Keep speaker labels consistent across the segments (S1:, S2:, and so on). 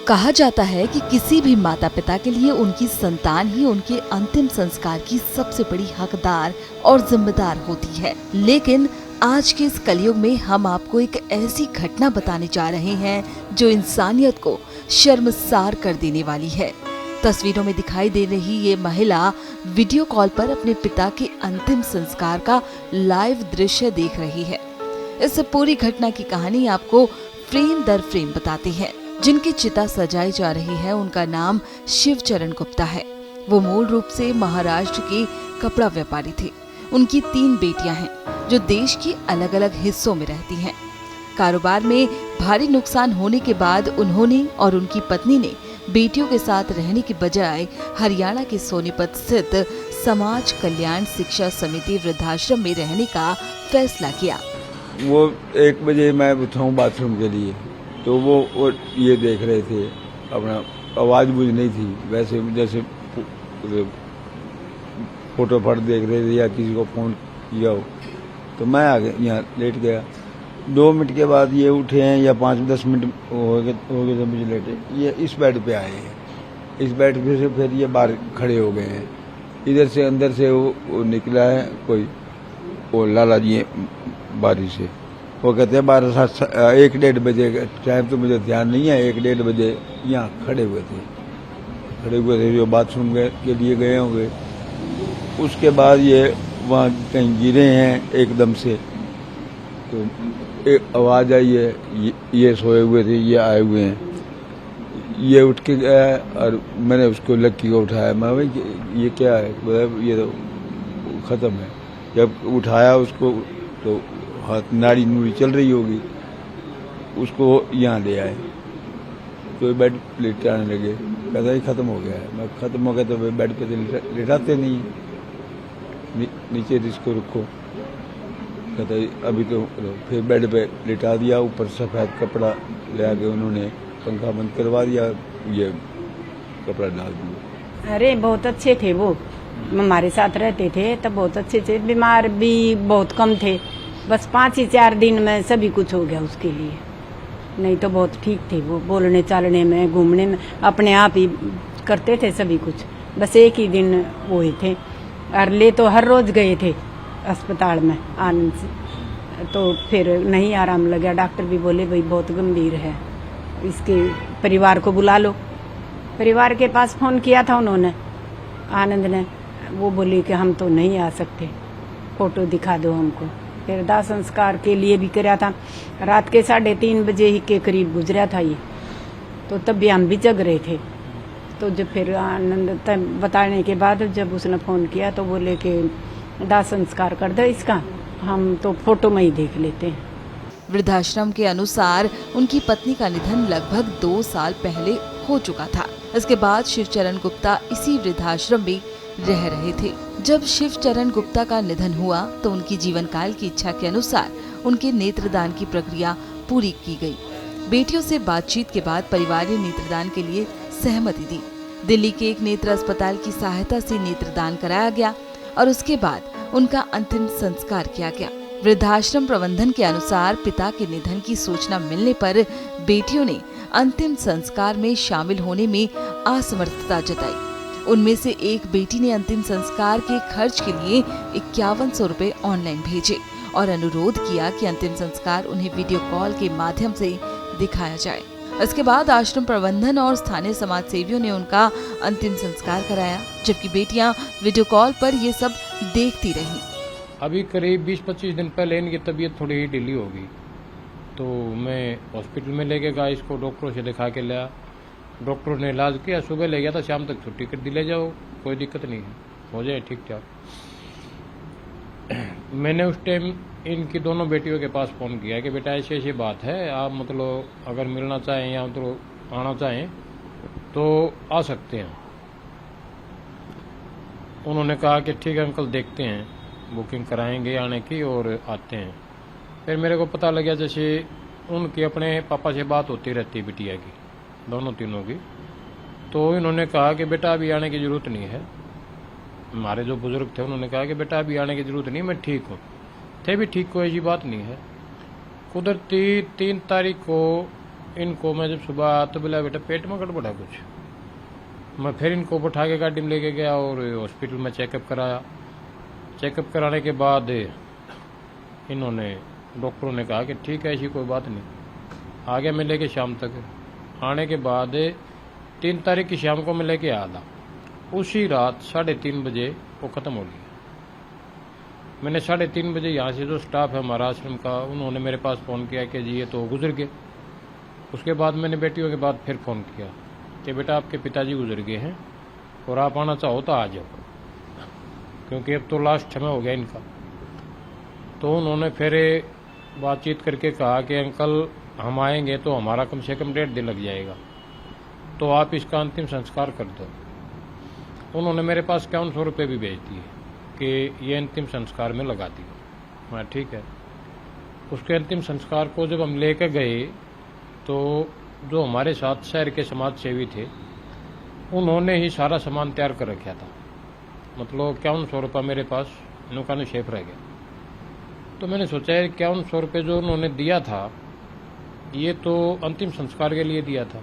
S1: कहा जाता है कि किसी भी माता पिता के लिए उनकी संतान ही उनके अंतिम संस्कार की सबसे बड़ी हकदार और जिम्मेदार होती है। लेकिन आज के इस कलयुग में हम आपको एक ऐसी घटना बताने जा रहे हैं जो इंसानियत को शर्मसार कर देने वाली है। तस्वीरों में दिखाई दे रही ये महिला वीडियो कॉल पर अपने पिता के अंतिम संस्कार का लाइव दृश्य देख रही है। इस पूरी घटना की कहानी आपको फ्रेम दर फ्रेम बताते हैं। जिनकी चिता सजाई जा रही है उनका नाम शिवचरण गुप्ता है। वो मूल रूप से महाराष्ट्र के कपड़ा व्यापारी थे। उनकी 3 बेटियां हैं जो देश के अलग अलग हिस्सों में रहती हैं। कारोबार में भारी नुकसान होने के बाद उन्होंने और उनकी पत्नी ने बेटियों के साथ रहने की बजाय हरियाणा के सोनीपत स्थित समाज कल्याण शिक्षा समिति वृद्धाश्रम में रहने का फैसला किया।
S2: वो 1 बजे मैं उठाऊं बाथरूम के लिए, तो वो ये देख रहे थे, अपना आवाज बुझ नहीं थी, वैसे जैसे फोटो फट देख रहे थे या किसी को फोन किया हो। तो मैं आ गया, यहाँ लेट गया। 2 मिनट के बाद ये उठे हैं या 5-10 मिनट हो गए जब मुझे लेटे, ये इस बेड पे आए हैं। इस बेड पे से फिर ये बाहर खड़े हो गए हैं। इधर से अंदर से वो निकला है कोई, वो लाला जी बारी से। वो कहते हैं 1-1:30 बजे का टाइम, तो मुझे ध्यान नहीं है, 1-1:30 बजे यहाँ खड़े हुए थे जो बाथरूम के लिए गए होंगे। उसके बाद ये वहाँ कहीं गिरे हैं एकदम से, तो एक आवाज़ आई है, ये सोए हुए थे, ये आए हुए हैं। ये उठ के गया और मैंने उसको लक्की को उठाया। मैं भाई ये क्या है, ये तो ख़त्म है। जब उठाया उसको तो हाथ नाड़ी नूड़ी चल रही होगी, उसको यहाँ ले आए तो बेड लेटाने लगे। कहता ही खत्म हो गया है। मैं खत्म हो गया तो बेड पे लेटाते नहीं, नीचे इसको रखो। कहता अभी तो फिर बेड पे लेटा दिया, ऊपर सफ़ेद कपड़ा ले आके उन्होंने पंखा बंद करवा दिया, ये कपड़ा डाल दिया।
S3: अरे बहुत अच्छे थे वो, हमारे साथ रहते थे तब बहुत अच्छे थे। बीमार भी बहुत कम थे, बस 5 ही 4 दिन में सभी कुछ हो गया उसके लिए। नहीं तो बहुत ठीक थे वो, बोलने चालने में घूमने में अपने आप ही करते थे सभी कुछ। बस 1 ही दिन वो ही थे। और ले तो हर रोज गए थे अस्पताल में आनंद से, तो फिर नहीं आराम लगा। डॉक्टर भी बोले भाई बहुत गंभीर है, इसके परिवार को बुला लो। परिवार के पास फोन किया था उन्होंने, आनंद ने। वो बोली कि हम तो नहीं आ सकते, फोटो दिखा दो हमको। फिर दाह संस्कार के लिए भी कराया था। रात के 3:30 बजे ही के करीब गुजरा था ये, तो तब भी हम भी जग रहे थे। तो जब फिर आनंद बताने के बाद जब उसने फोन किया तो बोले कि दाह संस्कार कर दो इसका, हम तो फोटो में ही देख लेते हैं।
S1: वृद्धाश्रम के अनुसार उनकी पत्नी का निधन लगभग 2 साल पहले हो चुका था। इसके बाद शिवचरण गुप्ता इसी वृद्धाश्रम में रह रहे थे। जब शिवचरण गुप्ता का निधन हुआ तो उनकी जीवन काल की इच्छा के अनुसार उनके नेत्रदान की प्रक्रिया पूरी की गई। बेटियों से बातचीत के बाद परिवार ने नेत्रदान के लिए सहमति दी। दिल्ली के एक नेत्र अस्पताल की सहायता से नेत्रदान कराया गया और उसके बाद उनका अंतिम संस्कार किया गया। वृद्धाश्रम प्रबंधन के अनुसार पिता के निधन की सूचना मिलने पर बेटियों ने अंतिम संस्कार में शामिल होने में असमर्थता जताई। उनमें से एक बेटी ने अंतिम संस्कार के खर्च के लिए 5100 रुपए ऑनलाइन भेजे और अनुरोध किया कि अंतिम संस्कार उन्हें वीडियो कॉल के माध्यम से दिखाया जाए। इसके बाद आश्रम प्रबंधन और स्थानीय समाज सेवियों ने उनका अंतिम संस्कार कराया, जबकि बेटियां वीडियो कॉल पर ये सब देखती रहीं।
S4: अभी करीब 20-25 दिन पहले इनकी तबीयत थोड़ी ही ढीली हो गई, तो मैं हॉस्पिटल में लेके गया, इसको डॉक्टरों से दिखा के लाया। डॉक्टरों ने इलाज किया, सुबह ले गया था, शाम तक छुट्टी कर दी, ले जाओ कोई दिक्कत नहीं है, हो जाए ठीक ठाक। मैंने उस टाइम इनकी दोनों बेटियों के पास फ़ोन किया कि बेटा ऐसी ऐसी बात है, आप मतलब अगर मिलना चाहें या मतलब आना चाहें तो आ सकते हैं। उन्होंने कहा कि ठीक है अंकल, देखते हैं, बुकिंग कराएंगे आने की और आते हैं। फिर मेरे को पता लगा जैसे उनकी अपने पापा से बात होती रहती है बिटिया की, दोनों तीनों की। तो इन्होंने कहा कि बेटा अभी आने की ज़रूरत नहीं है। हमारे जो बुजुर्ग थे उन्होंने कहा कि बेटा अभी आने की ज़रूरत नहीं, मैं ठीक हूँ। थे भी ठीक, कोई ऐसी बात नहीं है। कुदरती 3 तारीख को इनको मैं जब सुबह आया तो बोला बेटा पेट में गड़बड़ है कुछ। मैं फिर इनको उठा के गाड़ी में लेके गया और हॉस्पिटल में चेकअप कराया। चेकअप कराने के बाद इन्होंने डॉक्टरों ने कहा कि ठीक है, ऐसी कोई बात नहीं। आ गया मैं लेके शाम तक। आने के बाद 3 तारीख की शाम को मैं लेके आया था। उसी रात 3:30 बजे वो ख़त्म हो गया। मैंने 3:30 बजे यहाँ से जो स्टाफ है हमारा आश्रम का, उन्होंने मेरे पास फ़ोन किया कि जी ये तो गुजर गए। उसके बाद मैंने बेटियों के बाद फिर फ़ोन किया कि बेटा आपके पिताजी गुजर गए हैं और आप आना चाहो तो आ जाओ, क्योंकि अब तो लास्ट समय हो गया इनका। तो उन्होंने फिर बातचीत करके कहा कि अंकल हम आएंगे तो हमारा कम से कम 1.5 दिन लग जाएगा, तो आप इसका अंतिम संस्कार कर दो। उन्होंने मेरे पास 5100 रुपये भी भेज दिए कि ये अंतिम संस्कार में लगा दी। हाँ ठीक है। उसके अंतिम संस्कार को जब हम लेकर गए तो जो हमारे साथ शहर के समाज सेवी थे उन्होंने ही सारा सामान तैयार कर रखा था। मतलब 5100 रुपये मेरे पास नुकान शेफ रह गया। तो मैंने सोचा है 5100 रुपये जो उन्होंने दिया था ये तो अंतिम संस्कार के लिए दिया था,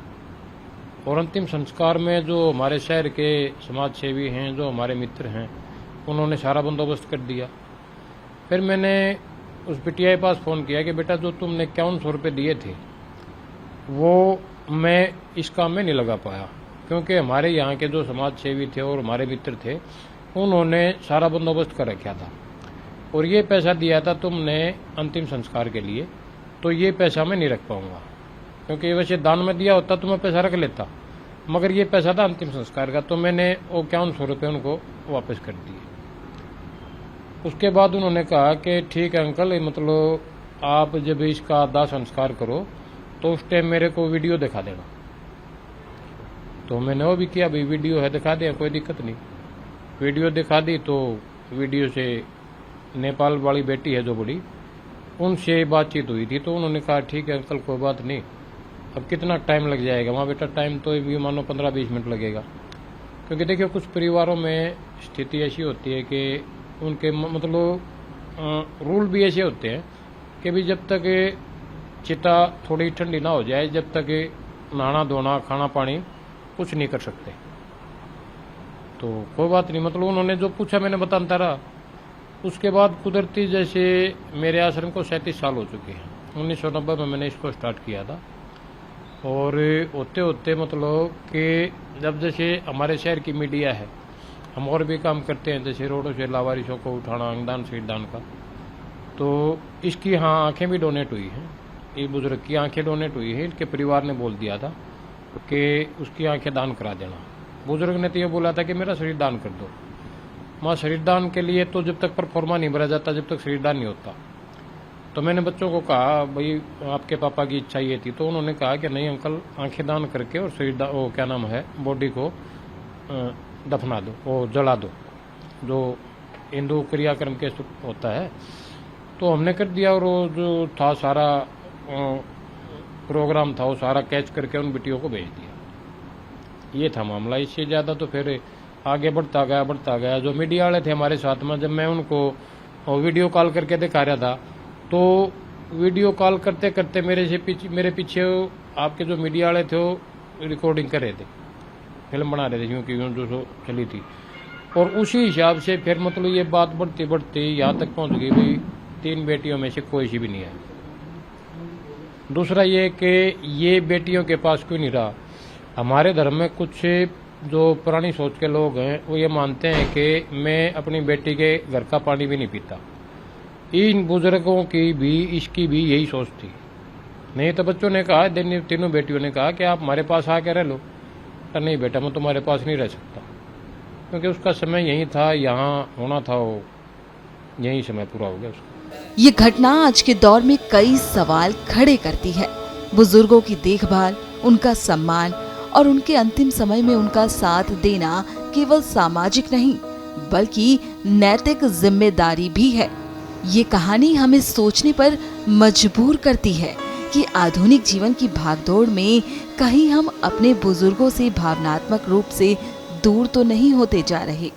S4: और अंतिम संस्कार में जो हमारे शहर के समाज सेवी हैं, जो हमारे मित्र हैं, उन्होंने सारा बंदोबस्त कर दिया। फिर मैंने उस बिटिया के पास फ़ोन किया कि बेटा जो तुमने 5100 रुपये दिए थे वो मैं इस काम में नहीं लगा पाया, क्योंकि हमारे यहाँ के जो समाज सेवी थे और हमारे मित्र थे उन्होंने सारा बंदोबस्त कर रखा था, और ये पैसा दिया था तुमने अंतिम संस्कार के लिए, तो ये पैसा मैं नहीं रख पाऊंगा, क्योंकि वैसे दान में दिया होता तो मैं पैसा रख लेता, मगर ये पैसा था अंतिम संस्कार का। तो मैंने वो 5100 रुपये उनको वापस कर दिए। उसके बाद उन्होंने कहा कि ठीक है अंकल, मतलब आप जब इसका दाह संस्कार करो तो उस टाइम मेरे को वीडियो दिखा देना। तो मैंने वो भी किया, भाई वीडियो है दिखा दिया, कोई दिक्कत नहीं। वीडियो दिखा दी तो वीडियो से नेपाल वाली बेटी है जो बड़ी, उनसे बातचीत हुई थी। तो उन्होंने कहा ठीक है अंकल कोई बात नहीं, अब कितना टाइम लग जाएगा। वहाँ बेटा टाइम तो भी मानो 15-20 मिनट लगेगा, क्योंकि देखिए कुछ परिवारों में स्थिति ऐसी होती है कि उनके मतलब रूल भी ऐसे होते हैं कि भी जब तक चिता थोड़ी ठंडी ना हो जाए, जब तक नहाना धोना खाना पानी कुछ नहीं कर सकते। तो कोई बात नहीं, मतलब उन्होंने जो पूछा मैंने बताता रहा। उसके बाद कुदरती जैसे मेरे आश्रम को 37 साल हो चुके हैं। 1990 में मैंने इसको स्टार्ट किया था, और होते होते मतलब कि जब जैसे हमारे शहर की मीडिया है, हम और भी काम करते हैं, जैसे रोडों से लावारिशों को उठाना, अंगदान सीटदान का, तो इसकी हाँ आंखें भी डोनेट हुई हैं। ये बुजुर्ग की आंखें डोनेट हुई है। इनके परिवार ने बोल दिया था कि उसकी आंखें दान करा देना। बुजुर्ग ने तो ये बोला था कि मेरा शरीर दान कर दो। माँ शरीर दान के लिए तो जब तक परफॉर्मा नहीं भरा जाता, जब तक शरीर दान नहीं होता। तो मैंने बच्चों को कहा भाई आपके पापा की इच्छा ये थी, तो उन्होंने कहा कि नहीं अंकल, आंखें दान करके और शरीर वो क्या नाम है बॉडी को दफना दो, वो जला दो, जो हिंदू क्रियाक्रम के होता है। तो हमने कर दिया, और वो जो था सारा प्रोग्राम था वो सारा कैच करके उन बेटियों को भेज दिया। ये था मामला। इससे ज़्यादा तो फिर आगे बढ़ता गया। जो मीडिया वाले थे हमारे साथ में, जब मैं उनको वीडियो कॉल करके दिखा रहा था, तो वीडियो कॉल करते करते मेरे पीछे आपके जो मीडिया वाले थे वो रिकॉर्डिंग कर रहे थे, फिल्म बना रहे थे, क्योंकि जो चली थी। और उसी हिसाब से फिर मतलब ये बात बढ़ती यहाँ तक पहुँच गई भाई 3 बेटियों में से कोई सी भी नहीं है। दूसरा ये कि ये बेटियों के पास क्यों नहीं रहा। हमारे धर्म में कुछ जो पुरानी सोच के लोग हैं वो ये मानते हैं कि मैं अपनी बेटी के घर का पानी भी नहीं पीता। इन बुजुर्गों की भी इसकी भी यही सोच थी। नहीं तो बच्चों ने कहा, तीनों बेटियों ने कहा कि आप हमारे पास आके रह लो। तो नहीं बेटा, मैं तुम्हारे पास नहीं रह सकता, क्योंकि उसका समय यही था, यहाँ होना था, वो यही समय पूरा हो गया उसका।
S1: ये घटना आज के दौर में कई सवाल खड़े करती है। बुजुर्गों की देखभाल, उनका सम्मान और उनके अंतिम समय में उनका साथ देना केवल सामाजिक नहीं बल्कि नैतिक जिम्मेदारी भी है। ये कहानी हमें सोचने पर मजबूर करती है कि आधुनिक जीवन की भागदौड़ में कहीं हम अपने बुजुर्गों से भावनात्मक रूप से दूर तो नहीं होते जा रहे।